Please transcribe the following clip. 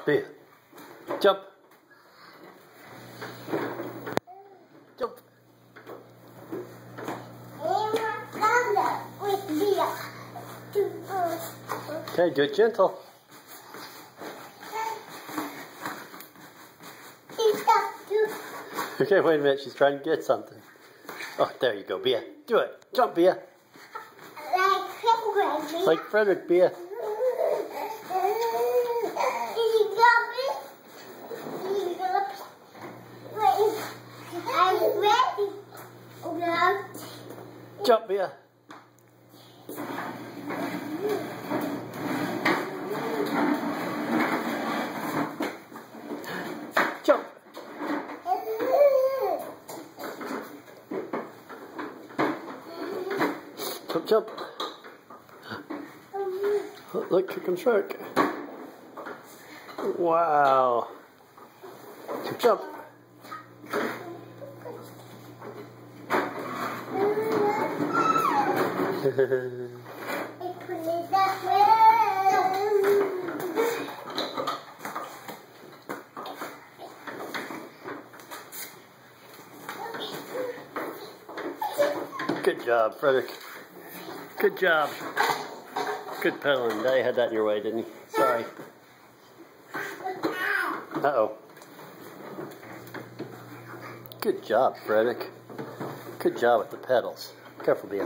Bea, jump. Jump. Okay, do it gentle. Okay, wait a minute. She's trying to get something. Oh, there you go, Bea. Do it. Jump, Bea. Like Frederick, Bea. Jump, Bea. Jump. Jump, jump. Look, here comes Shrek. Wow. Jump, jump. Good job, Frederick. Good job. Good pedaling. Daddy had that in your way, didn't he? Sorry. Uh-oh. Good job, Frederick. Good job with the pedals. Careful, Bea.